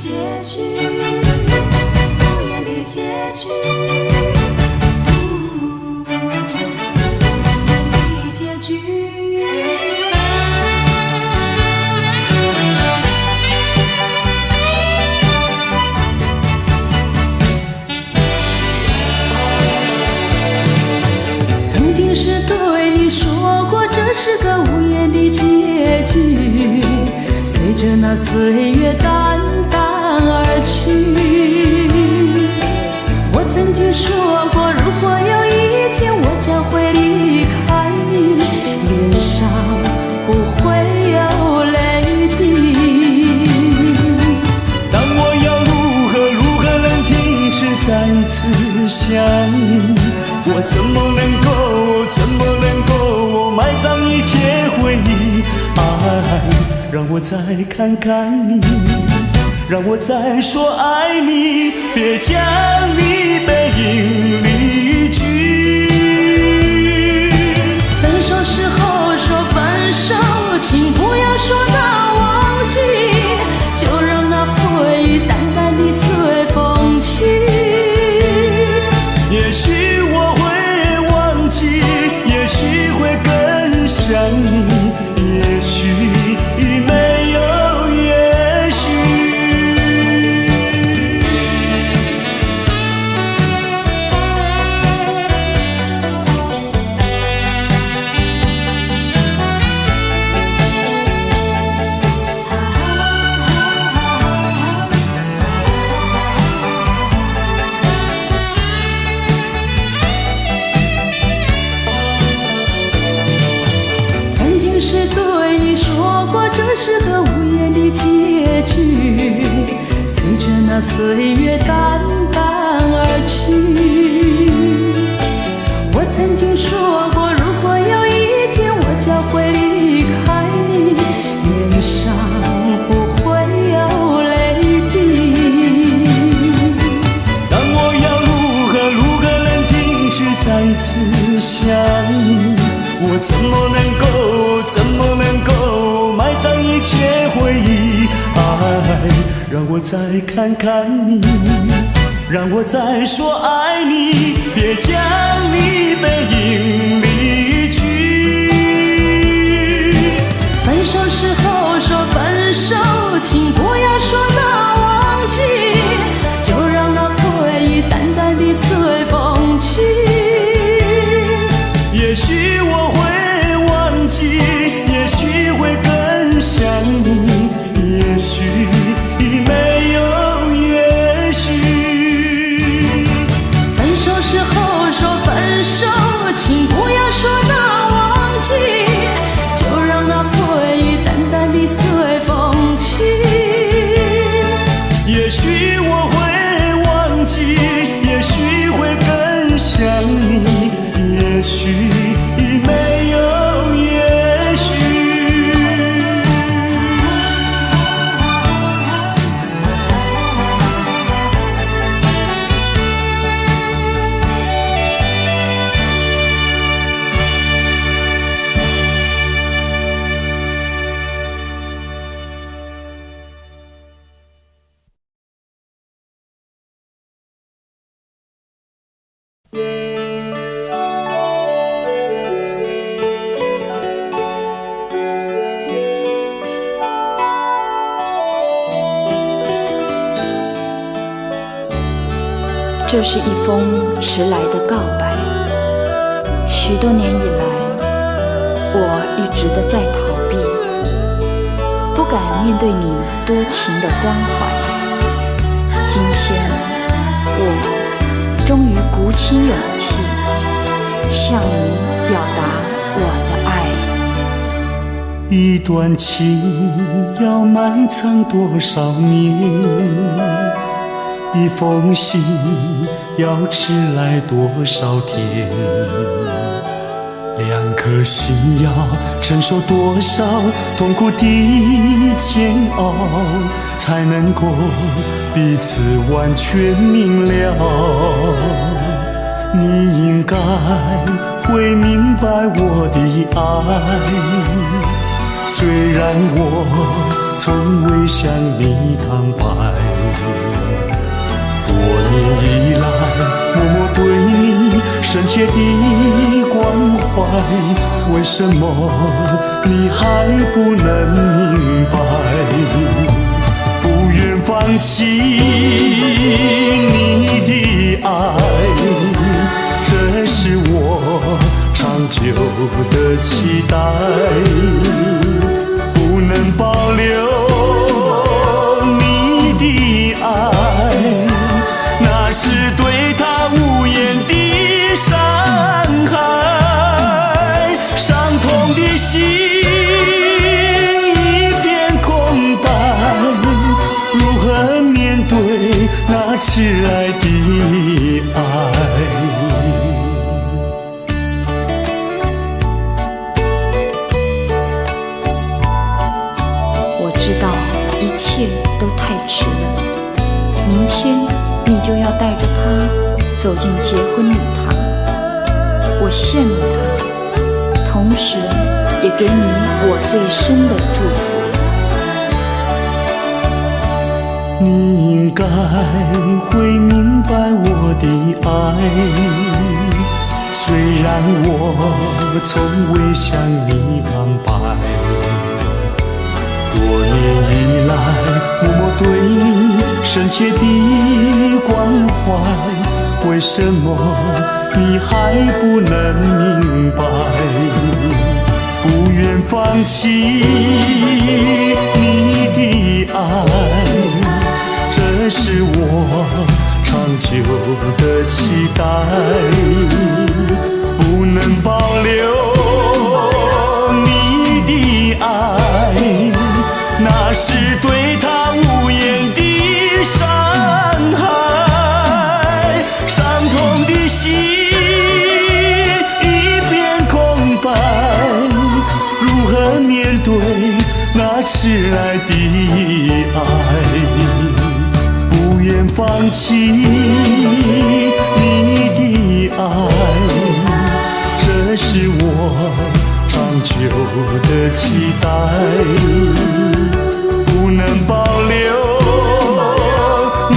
结局，无言的结局，无言的结局。曾经是对你说过，这是个无言的结局，随着那岁月淡淡而去。我曾经说过，如果有一天我将会离开你，脸上不会有泪滴。但我要如何能停止再次想你？我怎么能够埋葬一切回忆？爱，让我再看看你，让我再说爱你，别将你背影离去。分手时候说分手，请不要说那忘记，就让那回忆淡淡地随风去。也许我会忘记，也许会更想你，也许没有也许。曾经是对你说过，这是个无言的结局，随着那岁月淡淡而去。我曾经说过，如果有一天我将会离开你，脸上不会有泪滴。但我要如何能停止再次想你？我怎么能够埋葬一切回忆？爱，让我再看看你，让我再说爱你，别将你背影离去。分手时候说分手，请不要说那忘记，就让那回忆淡淡地随风去。也许我会忘记，也许会更想你，也许没有也许。分手时候说分手，请不要说那忘记，就让那回忆淡淡地随风去。也许我会忘记，也许会更想你，也许没有也许。这是一封迟来的告白。许多年以来，我一直的在逃避，不敢面对你多情的关怀。今天，我终于鼓起勇气，向你表达我的爱。一段情要埋藏多少年？一封信要迟来多少天？两颗心要承受多少痛苦的煎熬，才能够彼此完全明了？你应该会明白我的爱，虽然我从未向你坦白。为什么你还不能明白？不愿放弃你的爱，这是我长久的期待。不能保留你的爱，那是对他无言的伤害。伤痛的心一片空白，如何面对那迟来的爱？我知道一切都太迟了，明天你就要带着他走进结婚礼堂，我羡慕他，同时也给你我最深的祝福。你应该会明白我的爱，虽然我从未向你坦白。多年以来，默默对你深切的关怀，为什么你还不能明白？不愿放弃你的爱，这是我长久的期待。不能保留你的爱，那是对他无言的伤害。伤痛的心一片空白，如何面对那迟来的爱？不愿放弃你的爱，这是我长久的期待。不能保留你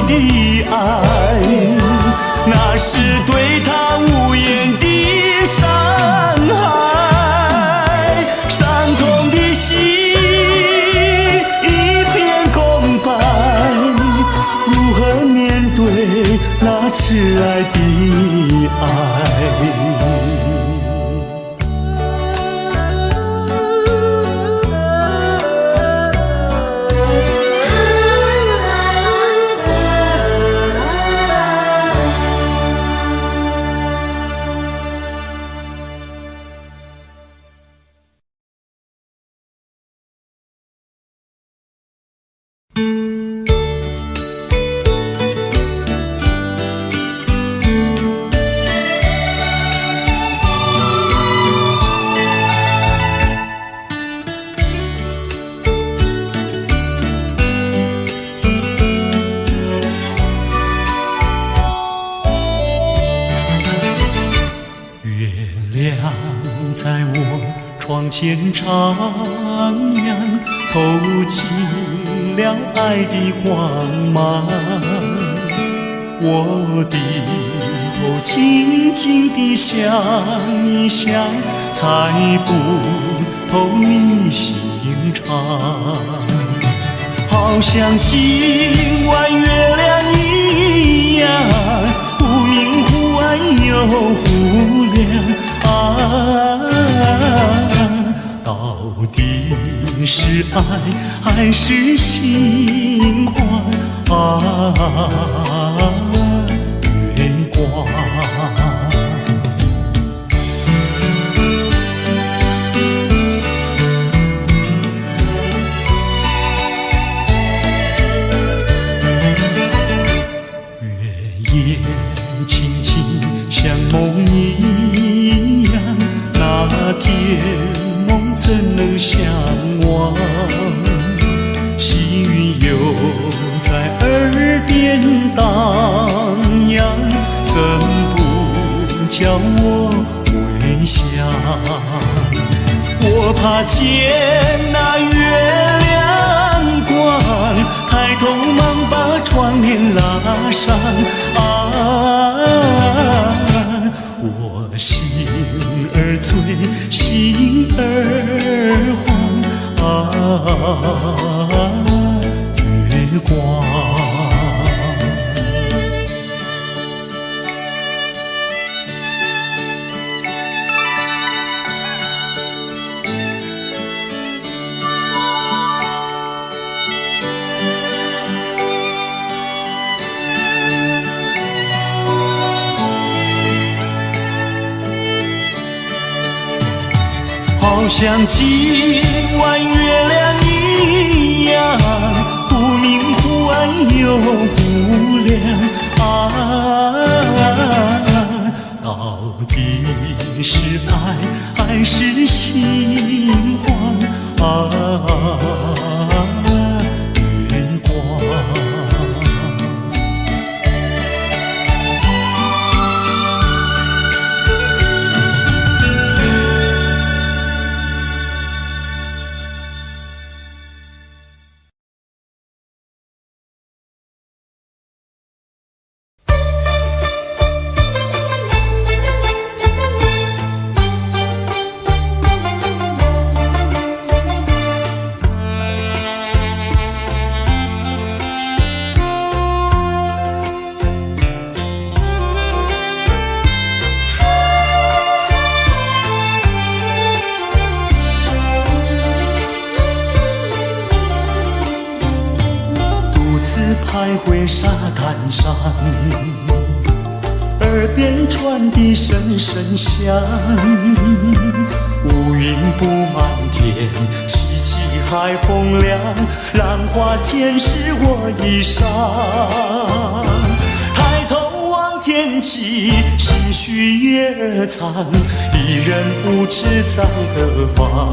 的爱，那是对他无言的伤害。伤痛的心一片空白，如何面对那迟来的爱？在我窗前徜徉，透进了爱的光芒。我低头静静地想一想，猜不透你心肠。好像今晚月亮一样，忽明忽暗又忽亮。到底是爱还是心慌？月光。月夜轻轻像梦一样，那天梦怎能相忘？细雨又在耳边荡漾，怎不叫我回想？我怕见那月亮光，抬头忙把窗帘拉上。我心儿最月光。好像今晚月亮一样，忽明忽暗又忽亮啊，到底是爱还是心慌啊？月光。徘徊沙滩上，耳边传递声声响，乌云布满天，凄凄海风凉，浪花溅湿我衣裳。抬头望天际，心绪也藏，一人不知在何方。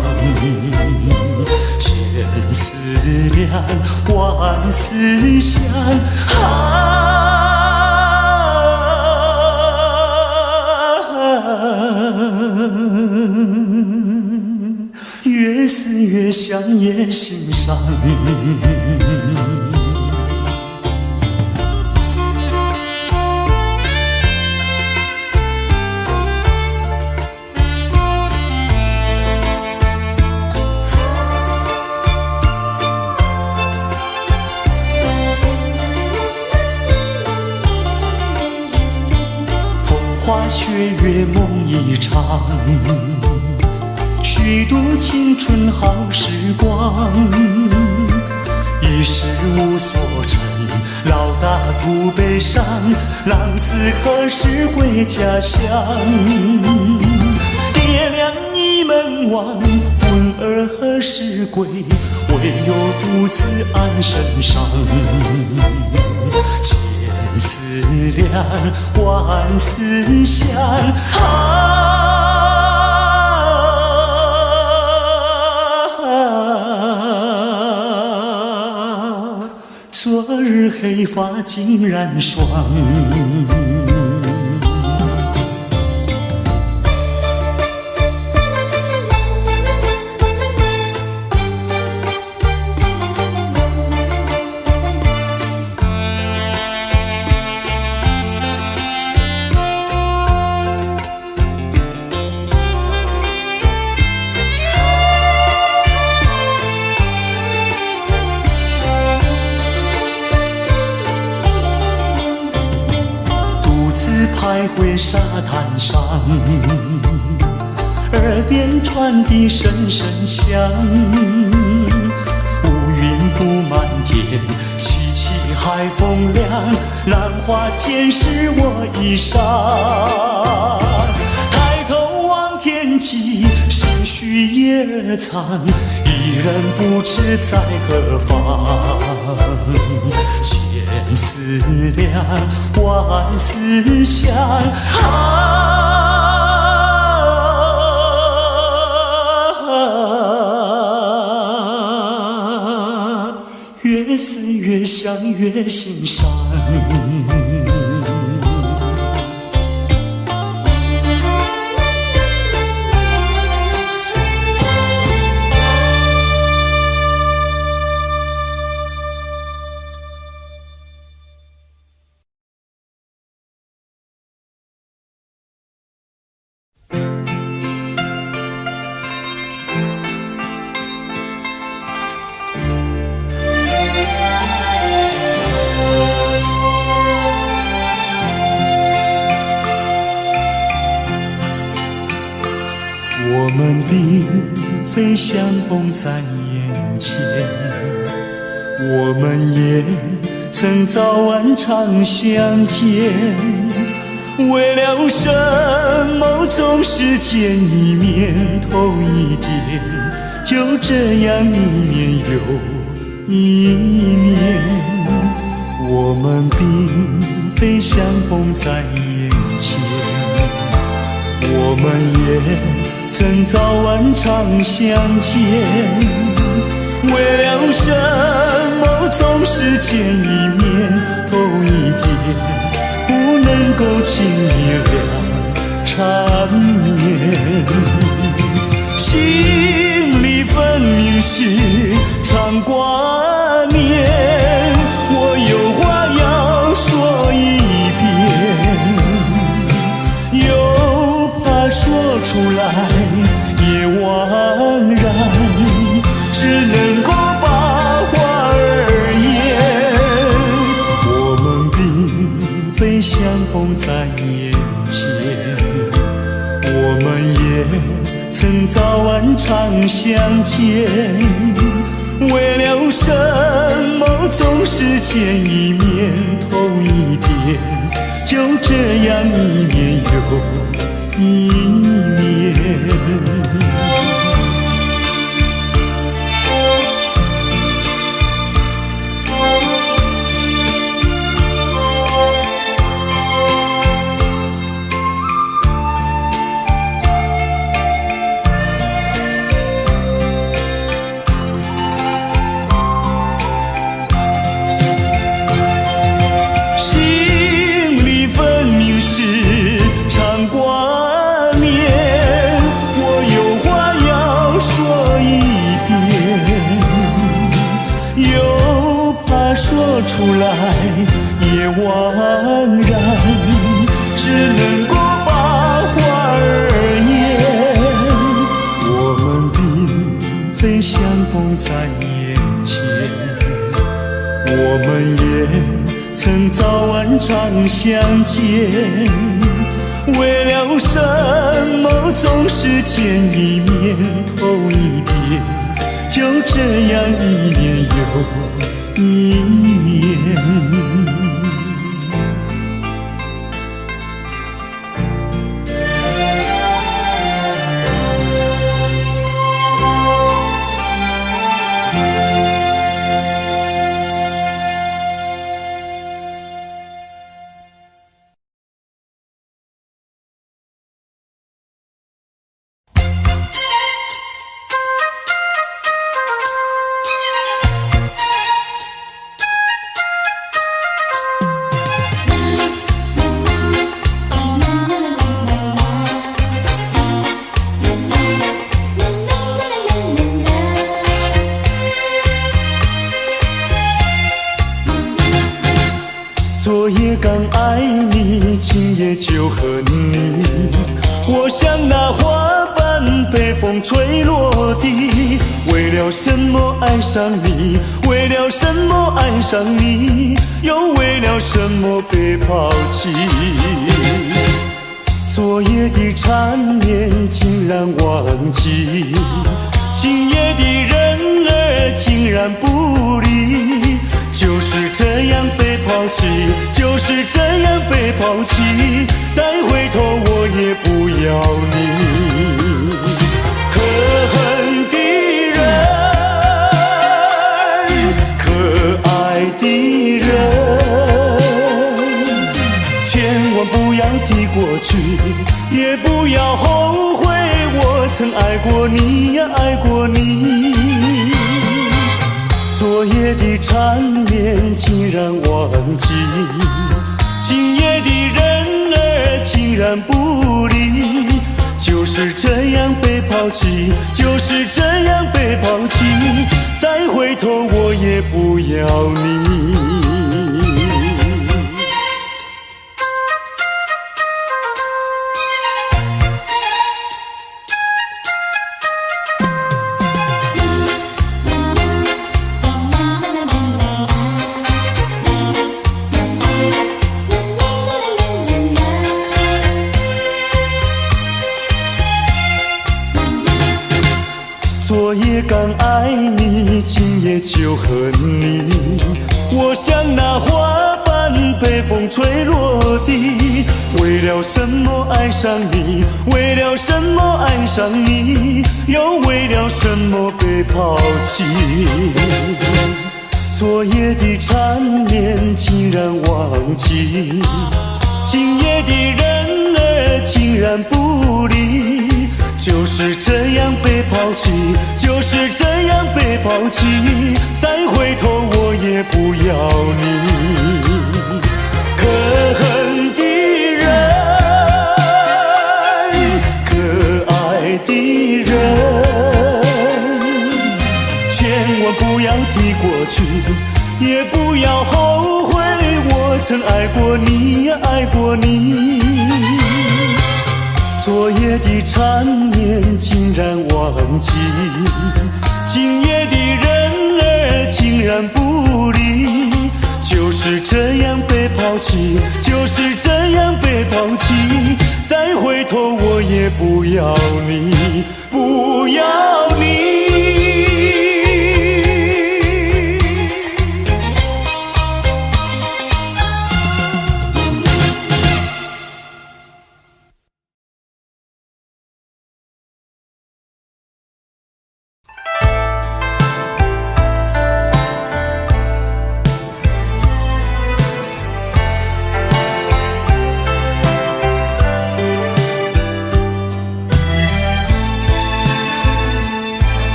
千思量，万思想，越思越想也心伤。雪月梦一场，虚度青春好时光。一时无所成，老大徒悲伤，浪子何时回家乡？爹娘你们望，问儿何时归？唯有独自安身上。千思量，万思想，昨日黑发竟然霜。徘徊沙滩上，耳边传递声声响，乌云布满天，凄凄海风凉，浪花溅湿我衣裳。抬头望天际，心绪也藏，一人不知在何方。千思量，万思想，越思越想越心伤。并非相逢在眼前，我们也曾早晚常相见。为了什么总是见一面头一点，就这样一年又一年。我们并非相逢在眼前，我们也曾早晚常相见。为了什么总是见一面头一点，不能够轻易了缠绵。心里分明是常挂念，我有话要说一遍，又怕说出来也枉然，只能够把话儿言。我们并非相逢在眼前，我们也曾早晚常相见。为了什么总是见一面头一点，就这样一年又一年。说出来也枉然，只能够把话儿言。我们并非相逢在眼前，我们也曾早晚常相见。为了什么总是见一面头一点，就这样一年又一年。昨夜刚爱你，今夜就恨你。我像那花瓣被风吹落地，为了什么爱上你？为了什么爱上你？又为了什么被抛弃？昨夜的缠绵竟然忘记，今夜的人儿竟然不理。就是这样被抛弃，就是这样被抛弃，再回头我也不要你。可恨的人，可爱的人，千万不要提过去，也不要后悔我曾爱过你呀，爱过你。昨夜的缠绵竟然忘记，今夜的人儿竟然不理。就是这样被抛弃，就是这样被抛弃，再回头我也不要你。就恨你。我像那花瓣被风吹落地，为了什么爱上你？为了什么爱上你？又为了什么被抛弃？昨夜的缠绵竟然忘记，今夜的人儿竟然不理。就是这样被抛弃，就是这样被抛弃，再回头我也不要你。可恨的人，可爱的人，千万不要提过去，也不要后悔我曾爱过你呀，爱过你。昨夜的缠绵竟然忘记，今夜的人儿竟然不理。就是这样被抛弃，就是这样被抛弃，再回头我也不要你，不要你。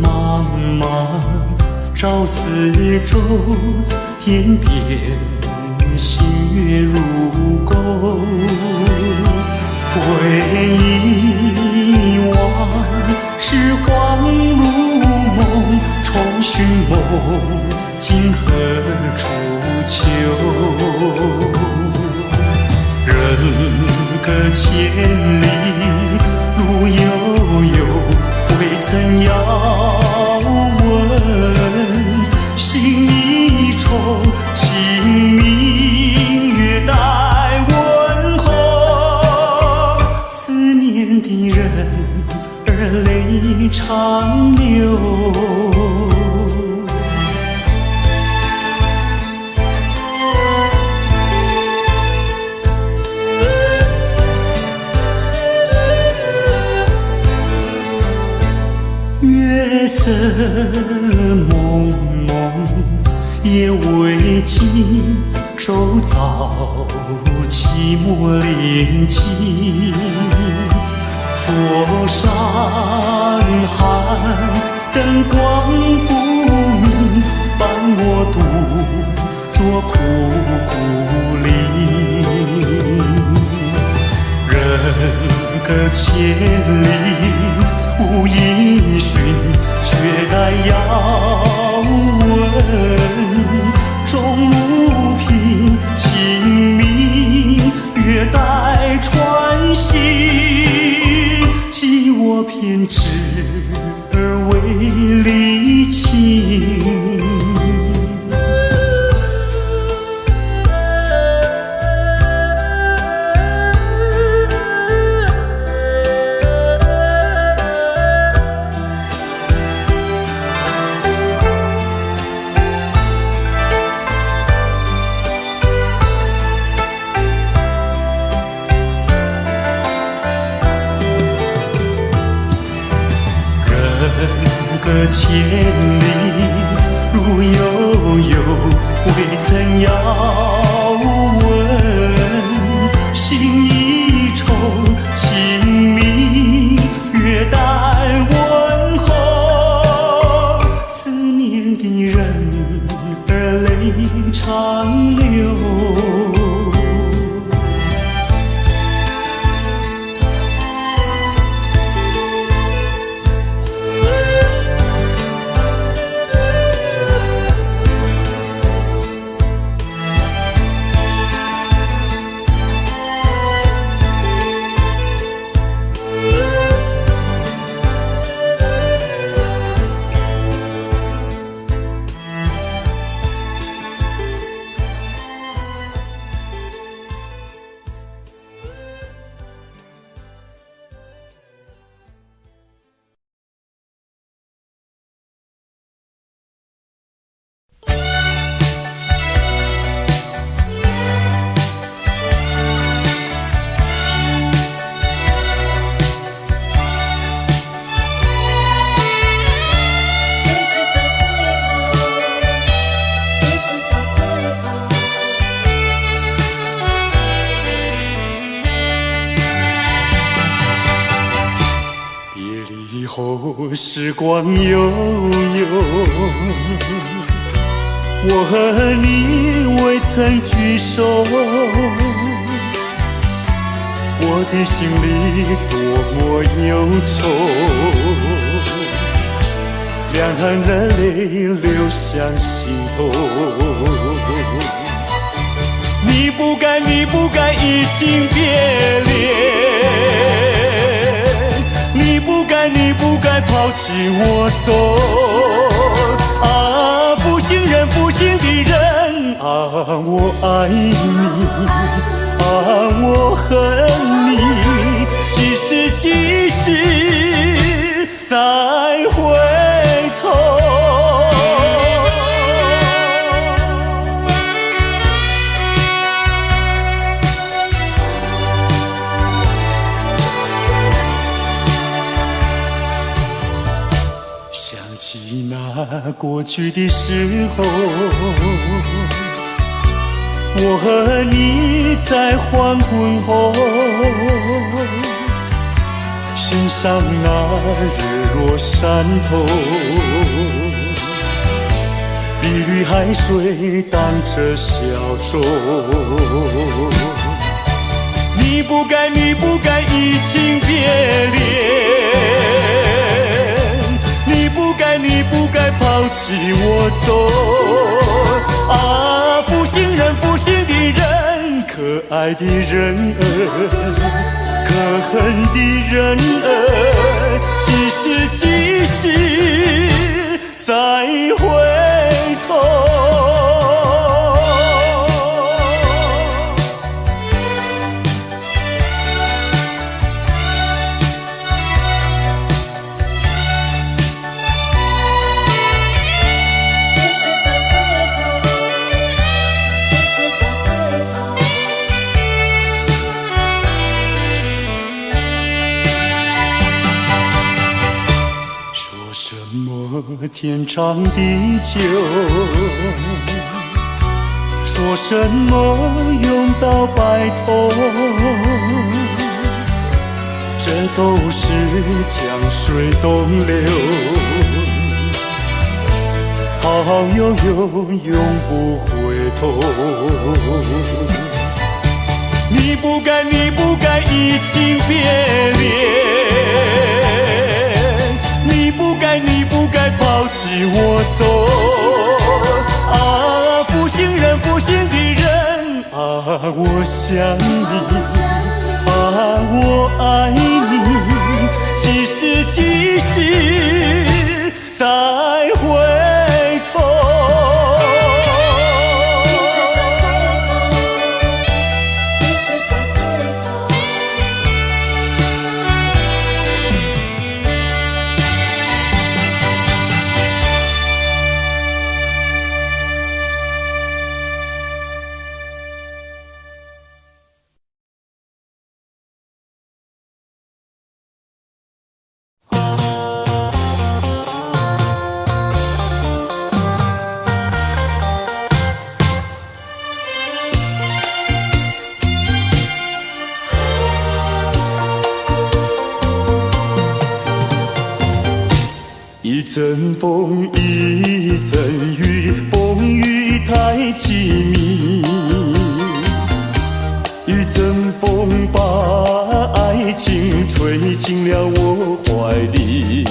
茫茫照四周，天边星月如钩。回忆往事恍如梦，重寻梦今何处求？人隔千里路悠悠，未曾遥问，心一重，情明月待问候。思念的人儿泪长流。月色蒙蒙，夜未尽，周遭寂寞临近。桌上寒，灯光不明，伴我独坐苦苦林。人隔千里无音讯，却待遥问。钟如萍，清明月待穿行。寄我偏执而为离情。隔千里路悠悠，未曾遥问。心一重，情明月待问候。思念的人儿泪长流。时光悠悠，我和你未曾聚首，我的心里多么忧愁，两行的泪流向心头。你不该，你不该移情别恋，你不该，你不该抛弃我走。啊，负心人，负心的人，啊，我爱你，啊，我恨你，几时几时再回头？想起那过去的时候，我和你在黄昏后，欣赏那日落山头，碧绿海水荡着小舟。你不该，你不该移情别恋，你不该，你不该抛弃我走。啊，负心人，负心的人，可爱的人儿，可恨的人儿，几时几时再回头？天长地久，说什么永到白头，这都是江水东流，好悠悠，永不回头。你不该，你不该移情别恋，你不该，你不该抛弃我走。啊，负心人，负心的人，啊，我想你，啊，我爱你，几时几时再回头？一阵风，一阵雨，风雨太凄迷。一阵风把爱情吹进了我怀里，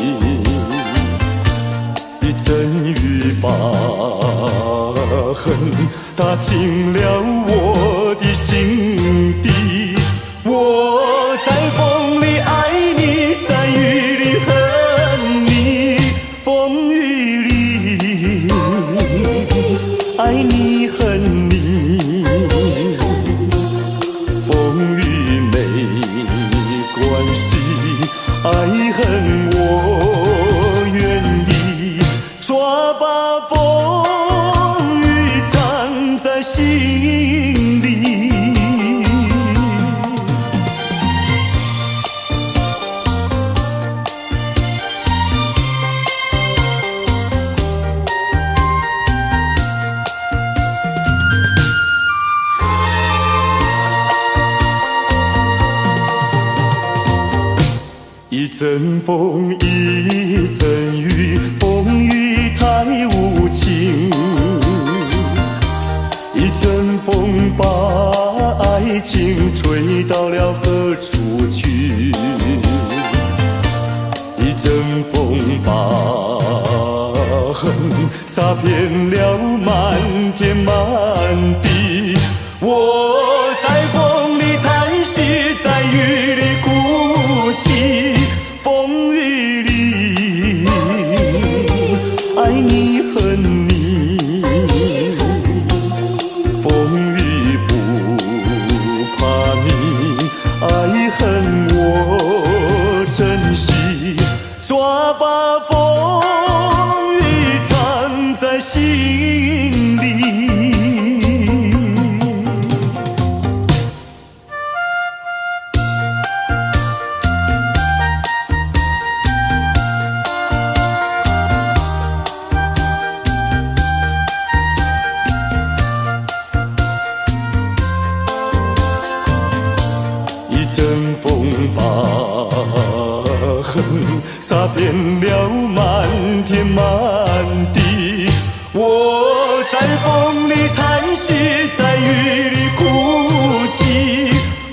一阵雨把恨打进了我的心底。我在风里爱你，在雨里恨你，风雨里爱你恨你，风雨没关系，爱恨我愿意，抓把风雨藏在心里。一阵风，一爱情吹到了何处去？一阵风把恨洒遍了满天满地。我在风里叹息，在雨里哭泣，风雨里爱你恨你，风雨不怕你，爱恨我珍惜，抓把风雨藏在心里。一阵风把恨洒遍了满天满地。我在风里叹息，在雨里哭泣，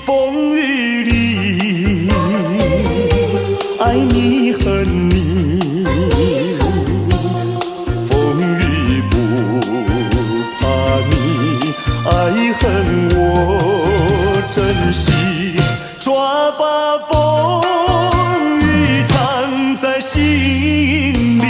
风雨里爱你恨你，风雨不怕你，爱恨我珍惜，抓把风雨藏在心里。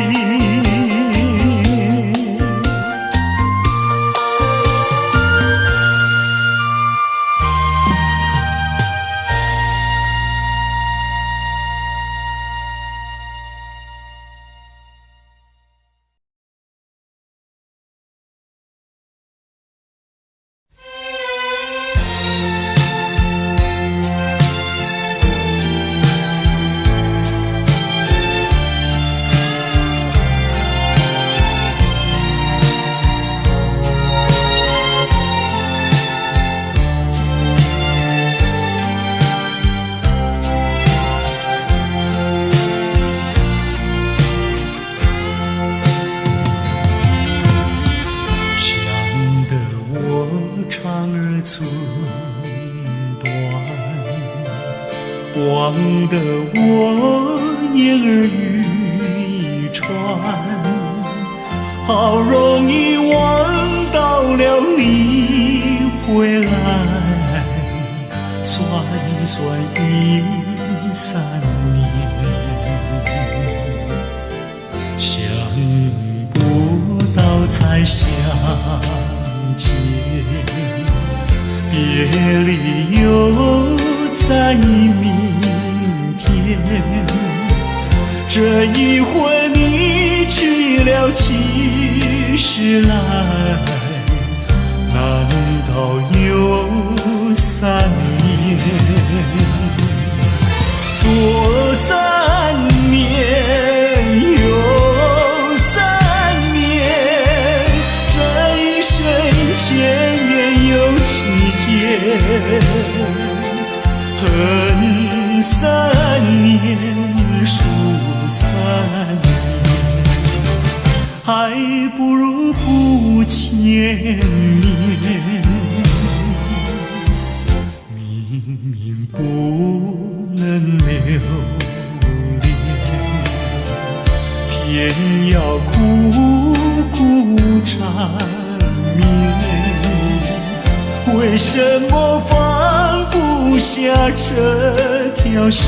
望得我眼儿欲穿，好容易望到了你回来，算算已3年，想不到才相见，别离又在明天，这一回你去了几时来？难道有3年？左3年，右3年，这一生前缘有7天。恨3年，数3年，还不如不见面。明明不能留恋，偏要苦苦缠绵。为什么放不下这条心，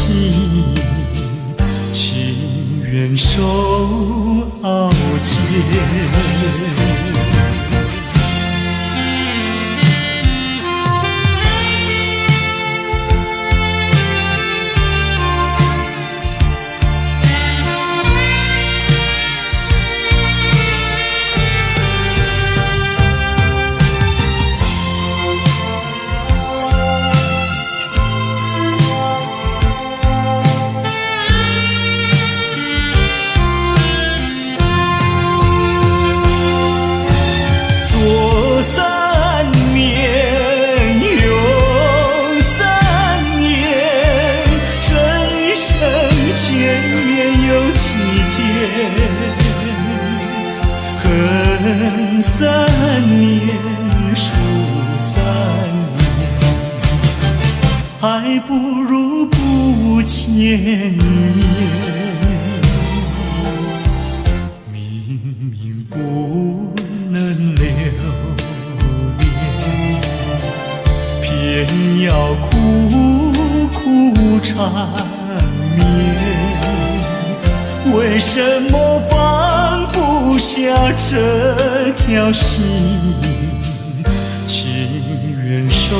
情愿受熬煎？还不如不见面。明明不能留恋，偏要苦苦缠绵。为什么放不下这条心？情愿受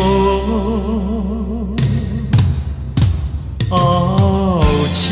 傲贱。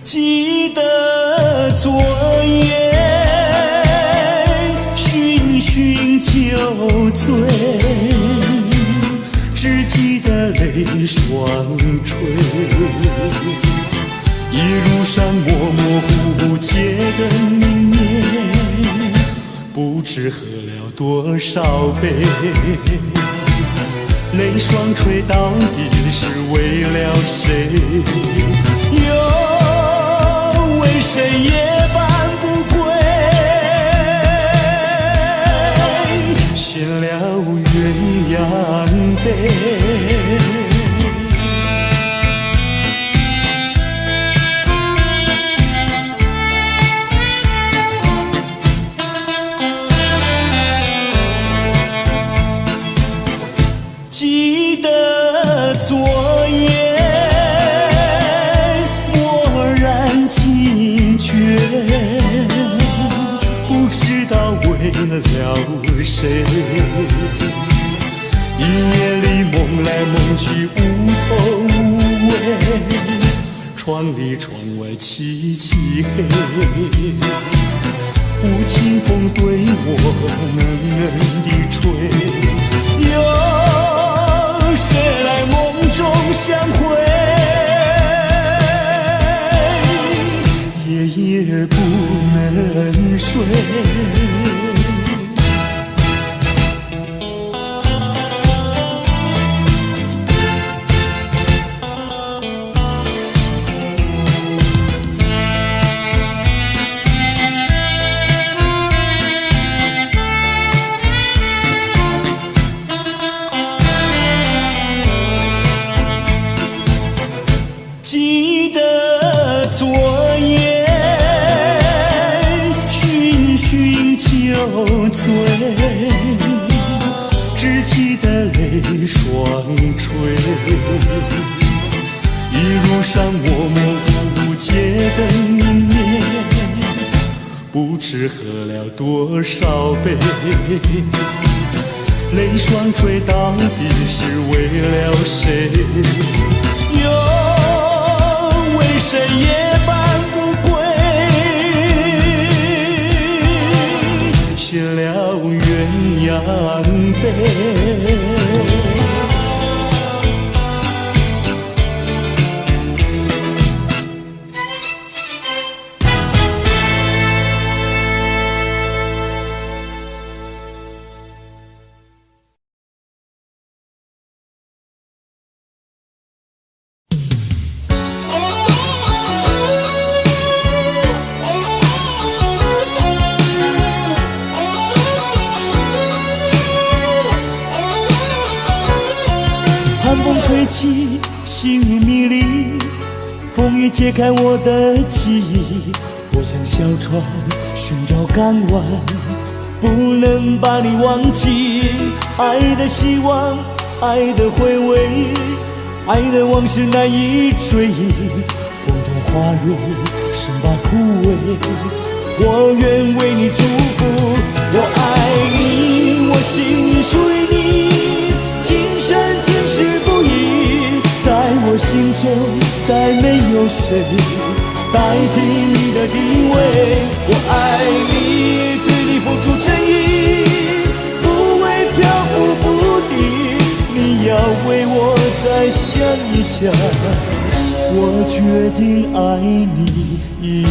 记得昨夜醺醺酒醉，只记得泪双垂。一路上模模糊糊结的明年，不知喝了多少杯。泪双垂到底是为了谁？为谁也搬不归，献了鸳鸯杯。记得昨夜不知道为了谁，一夜里梦来梦去无头无尾，窗里窗外凄凄黑，无情风对我冷冷地吹，有谁来梦中相会？夜夜不能睡。记得昨夜酒醉，只记得泪双垂。一路上模模糊糊结的明年，不知喝了多少杯。泪双垂到底是为了谁？又为谁也搬不归？献了鸳鸯杯。寒风吹起，心语迷离，风雨揭开我的记忆。我像小船寻找港湾，不能把你忘记。爱的希望，爱的回味，爱的往事难以追忆。风中花蕊生把枯萎，我愿为你祝福。我爱你，我心属于你，今生今世不移。在我心中再没有谁代替你的地位。我爱你，对你付出真意，不为漂浮不定。你要为我再想一想，我决定爱你10000年。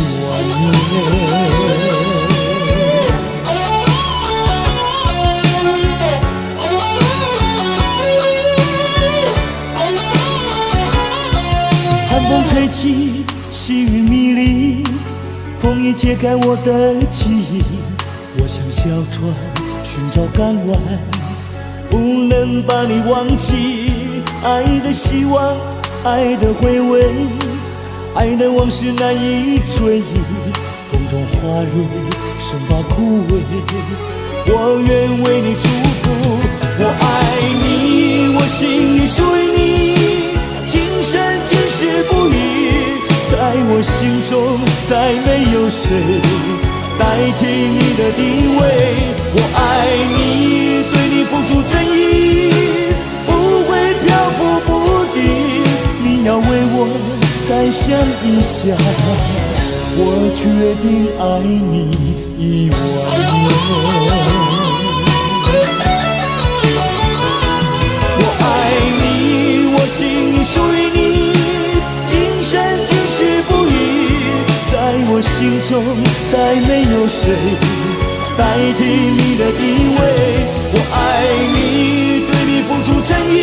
寒风吹起，细雨迷离，风已揭开我的记忆。我像小船寻找港湾，不能把你忘记。爱的希望，爱的回味，爱的往事难以追忆。风中花蕊生怕枯萎，我愿为你祝福。我爱你，我心里属于你，今生今世不移。在我心中再没有谁代替你的地位。我爱你，对你付出真意，不会漂浮不定。你要为我再想一想，我决定爱你10000年。我爱你，我心里属于你，今生今世不移。在我心中再没有谁代替你的地位。我爱你，对你付出真意，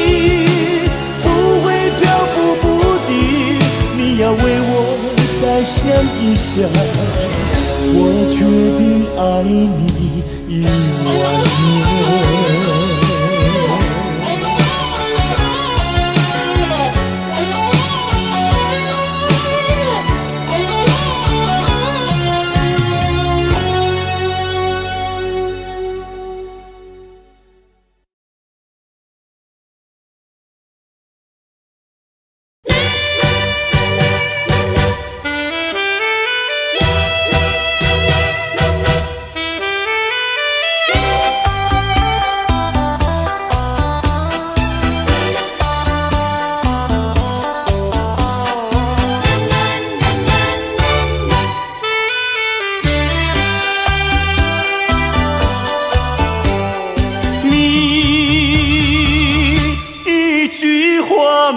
不会漂浮不定。你要为我再想一想，我决定爱你10000年。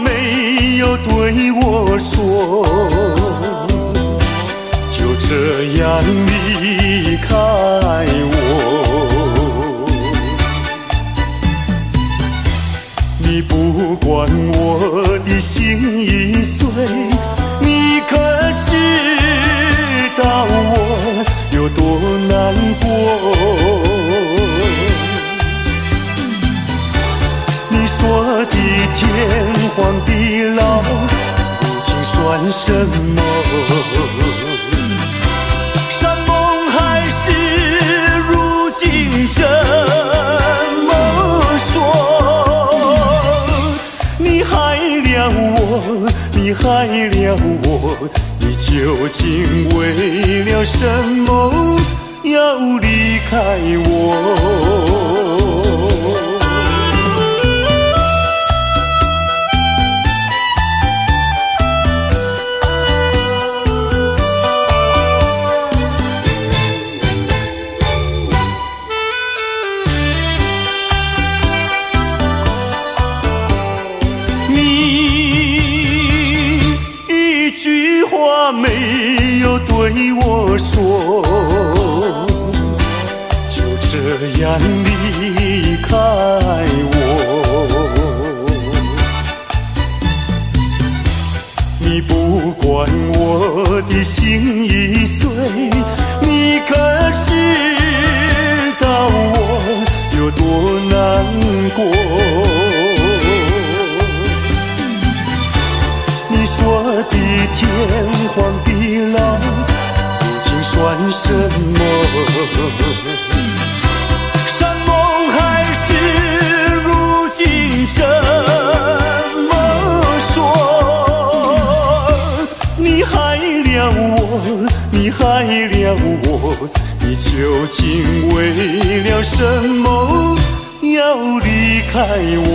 没有对我说，就这样离开我。你不管我的心已碎，你可知道我有多难过？你说的天荒地老，如今算什么？山盟海誓，如今怎么说？你害了我，你害了我，你究竟为了什么要离开我？没有对我说，就这样离开我。你不管我的心已碎，你可知道我有多难过？你说的天荒地老，如今算什么？山盟海誓，如今怎么说？你害了我，你你害了我，你究竟为了什么要离开我？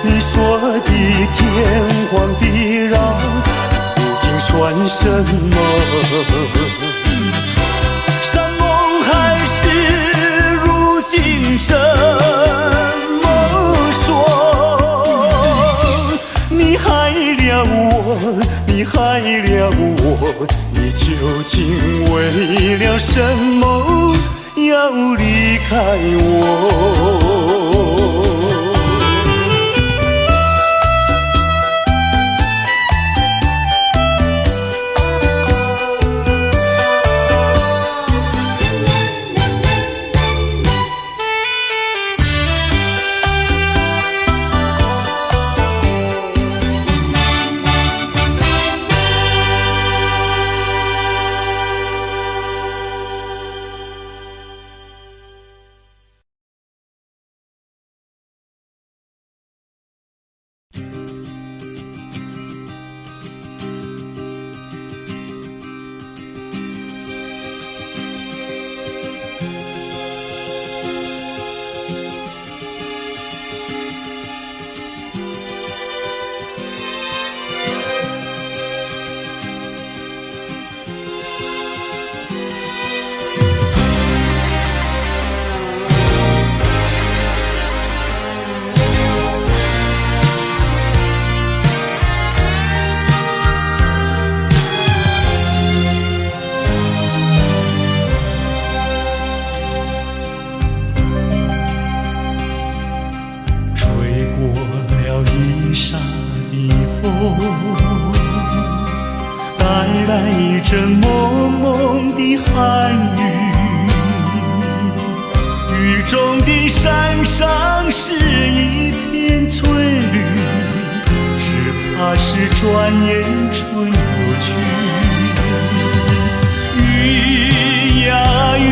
你说的天荒地老，如今算什么？山盟海誓，如今怎么说？你害了我，你害了我，你究竟为了什么要离开我？这蒙蒙的寒雨，雨中的山上是一片翠绿，只怕是转眼春又去。雨呀雨，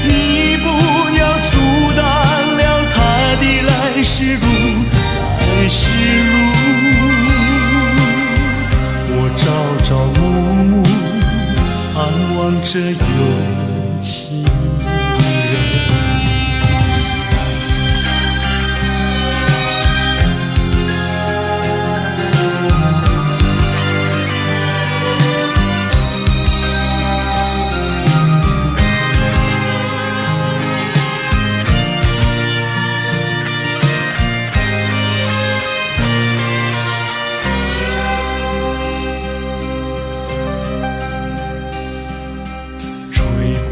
你不要阻挡了他的来时路，来时路。我朝朝暮暮盼望着有情人。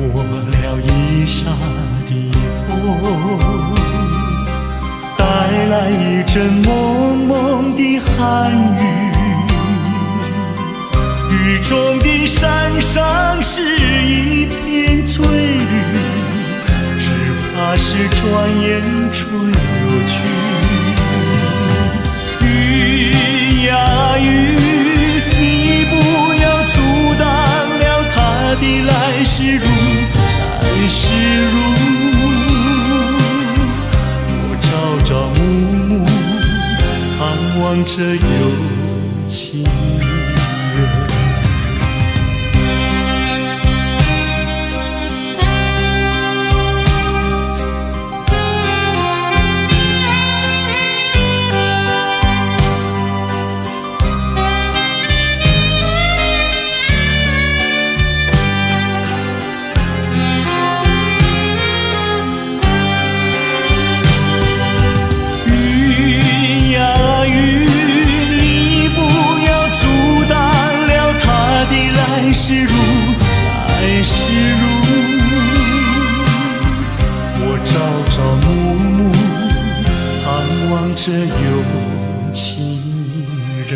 过了一沙的风，带来一阵蒙蒙的寒雨，雨中的山上是一片翠绿，只怕是转眼春又去。雨呀雨，你不要阻挡了他的来时路，来时路。我朝朝暮暮盼望着有情人。来时路，来时路，我朝朝暮暮盼望着有情人。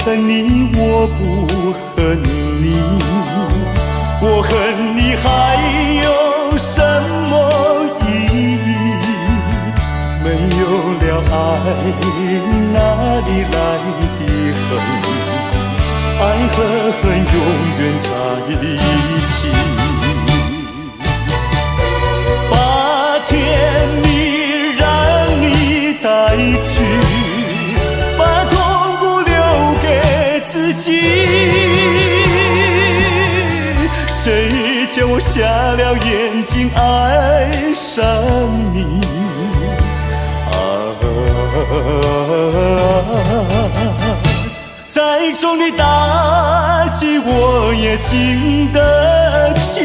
恨你，我不恨你，我恨你还有什么意义？没有了爱，哪里来的恨？爱和恨永远在一起。把甜蜜让你带去，把痛苦留给自己。谁叫我瞎了眼睛爱上你？再重的打击我也经得起。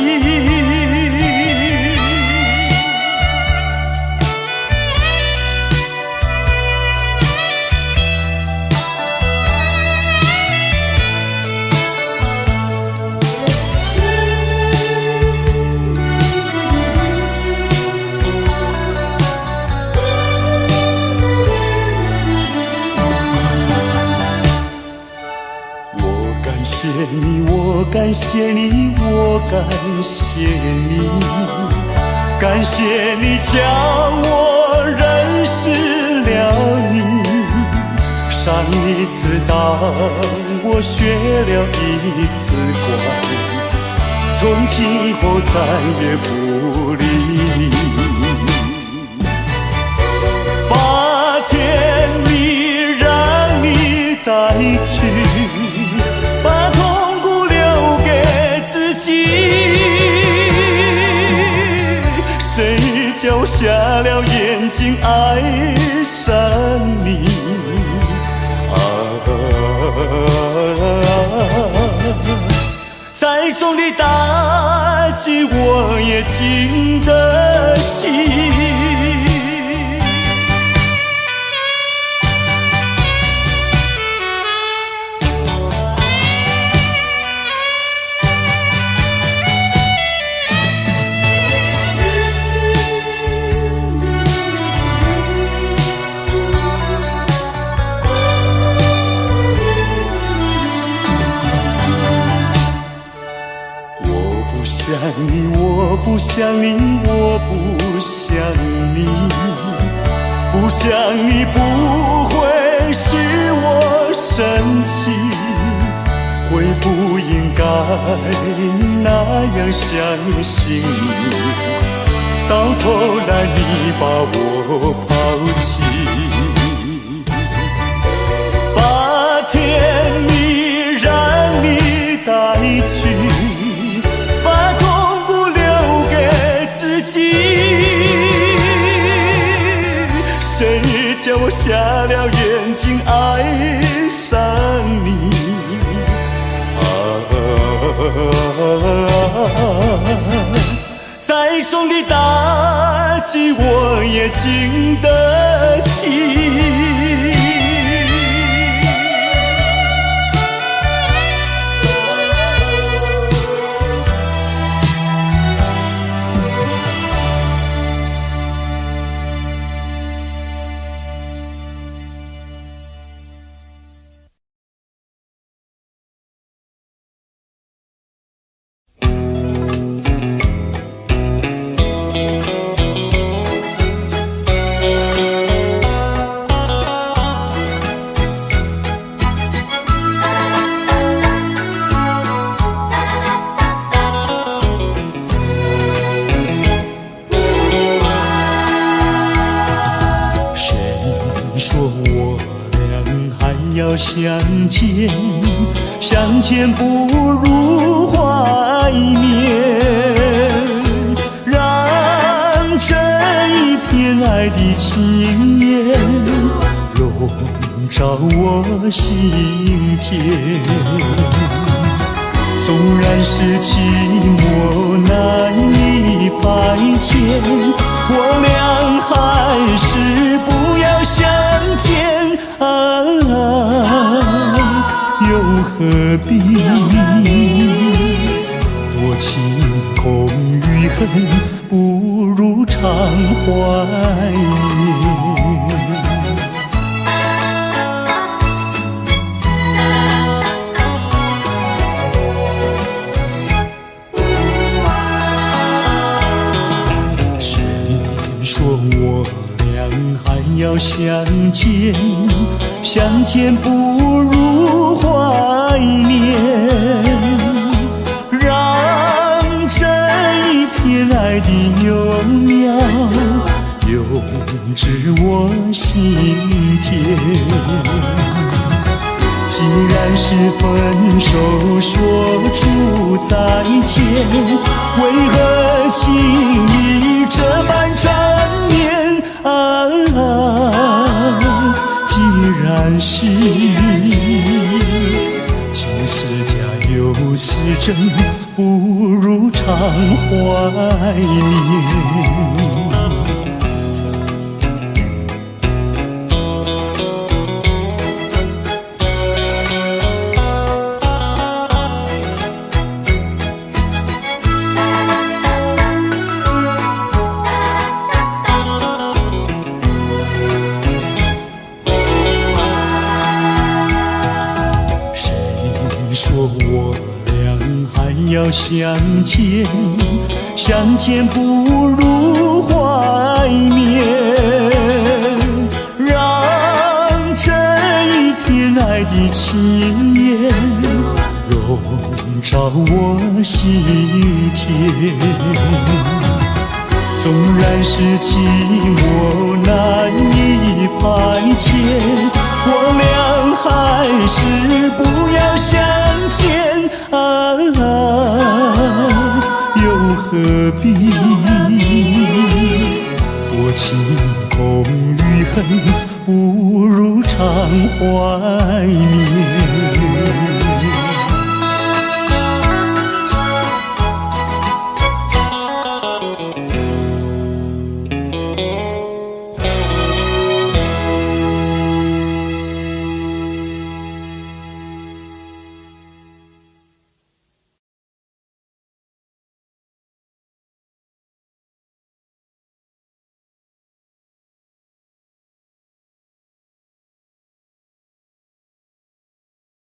我感谢你，我感谢你，感谢你教我认识了你。上一次当我学了一次乖，从今后再也不理你。把甜蜜让你带去，把痛苦留给自己。谁叫瞎了眼睛爱上你？再重的打击我也经得起。我不想你，我不想你，不想你不会使我生气，会不应该那样相信你，到头来你把我抛弃。把甜蜜让你带去，把痛苦留给自己。谁叫我瞎了眼睛爱上你？再重的打击我也经得起。相见，相见不如怀念，让这一片爱的情焰笼罩我心田。纵然是寂寞难以排遣，我俩还是不要相见。又何必多情空余恨，不如常怀念。要相见，相见不如怀念，让这一片爱的幼苗永植我心田。既然是分手说出再见，为何情意这般缠绵既然是情是假又是真，不如常怀念。说我俩还要相见，相见不如怀念，让这一片爱的情焰笼罩我心田。纵然是寂寞难以排遣，我俩还是不要相见又何必多情空余恨，不如常怀念。